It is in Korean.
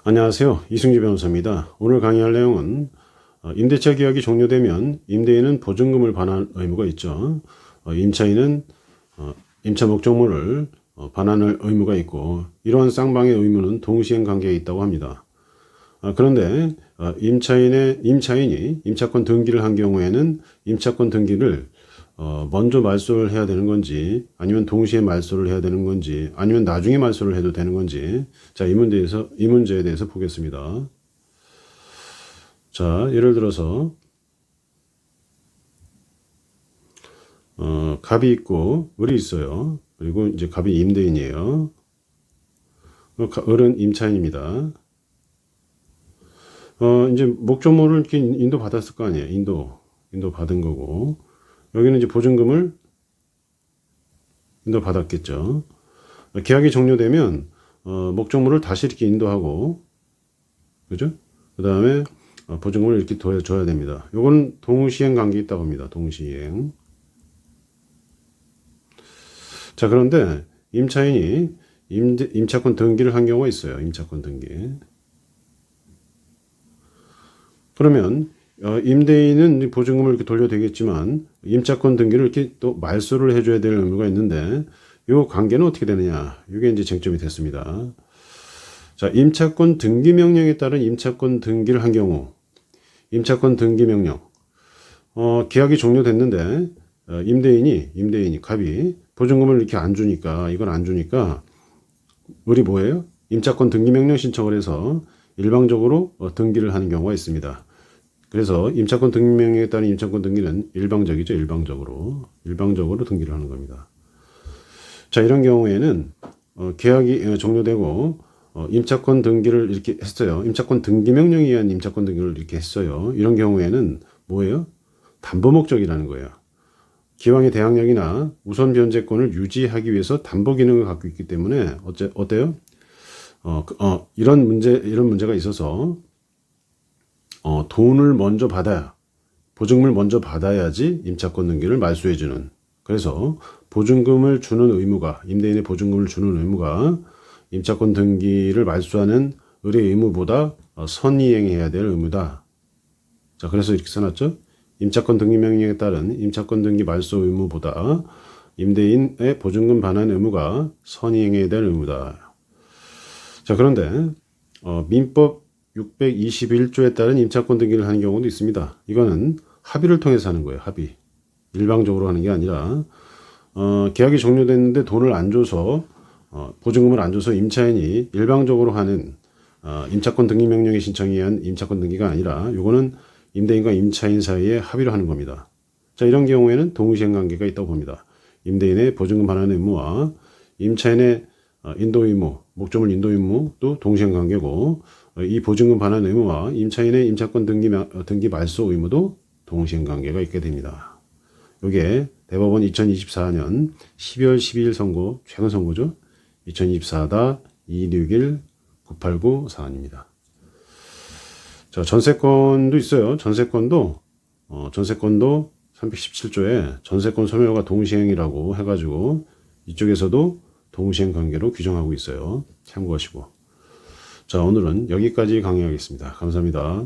안녕하세요. 이승주 변호사입니다. 오늘 강의할 내용은 임대차 계약이 종료되면 임대인은 보증금을 반환할 의무가 있죠. 임차인은 임차 목적물을 반환할 의무가 있고, 이러한 쌍방의 의무는 동시행 관계에 있다고 합니다. 그런데 임차인이 임차권 등기를 한 경우에는 임차권 등기를 먼저 말소를 해야 되는 건지, 아니면 동시에 말소를 해야 되는 건지, 아니면 나중에 말소를 해도 되는 건지, 자, 이 문제에 대해서 보겠습니다. 자, 예를 들어서 갑이 있고 을이 있어요. 그리고 이제 갑이 임대인이에요. 을은 임차인입니다. 이제 목적물을 이렇게 인도 받았을 거 아니에요. 인도 받은 거고, 여기는 이제 보증금을 인도 받았겠죠. 계약이 종료되면 목적물을 다시 이렇게 인도하고, 그죠? 그 다음에 보증금을 이렇게 줘야 됩니다. 요거는 동시행 관계에 있다고 합니다. 동시행. 자, 그런데 임차인이 임차권 등기를 한 경우가 있어요. 임차권 등기. 그러면 임대인은 보증금을 이렇게 돌려야 되겠지만, 임차권 등기를 이렇게 또 말소를 해줘야 될 의무가 있는데, 이 관계는 어떻게 되느냐? 이게 이제 쟁점이 됐습니다. 자, 임차권 등기 명령에 따른 임차권 등기를 한 경우, 임차권 등기 명령, 계약이 종료됐는데, 임대인이 갑이 보증금을 이렇게 이건 안 주니까, 을이 뭐예요? 임차권 등기 명령 신청을 해서 일방적으로 등기를 하는 경우가 있습니다. 그래서 임차권 등기 명령에 따른 임차권 등기는 일방적이죠. 일방적으로 등기를 하는 겁니다. 자, 이런 경우에는 계약이 종료되고 임차권 등기를 이렇게 했어요. 임차권 등기 명령에 의한 임차권 등기를 이렇게 했어요. 이런 경우에는 뭐예요? 담보 목적이라는 거예요. 기왕의 대항력이나 우선 변제권을 유지하기 위해서 담보 기능을 갖고 있기 때문에 어때요? 이런 문제가 있어서 돈을 먼저 보증금을 먼저 받아야지 임차권 등기를 말소해주는. 그래서 보증금을 주는 의무가, 임대인의 보증금을 주는 의무가 임차권 등기를 말소하는 을의 의무보다 선이행해야 될 의무다. 자, 그래서 이렇게 써놨죠. 임차권 등기 명령에 따른 임차권 등기 말소 의무보다 임대인의 보증금 반환 의무가 선이행해야 될 의무다. 자, 그런데 민법 621조에 따른 임차권 등기를 하는 경우도 있습니다. 이거는 합의를 통해서 하는 거예요. 합의. 일방적으로 하는 게 아니라 계약이 종료됐는데 돈을 안 줘서 보증금을 안 줘서 임차인이 일방적으로 하는 임차권 등기 명령의 신청에 의한 임차권 등기가 아니라, 요거는 임대인과 임차인 사이에 합의를 하는 겁니다. 자, 이런 경우에는 동시행 관계가 있다고 봅니다. 임대인의 보증금 반환 의무와 임차인의 인도 의무, 목적물 인도 의무도 동시행 관계고, 이 보증금 반환 의무와 임차인의 임차권 등기 말소 의무도 동시행 관계가 있게 됩니다. 이게 대법원 2024년 12월 12일 선고, 최근 선고죠. 2024-261-989 사안입니다. 자, 전세권도 있어요. 전세권도 317조에 전세권 소멸과 동시행이라고 해가지고 이쪽에서도 동시행 관계로 규정하고 있어요. 참고하시고. 자, 오늘은 여기까지 강의하겠습니다. 감사합니다.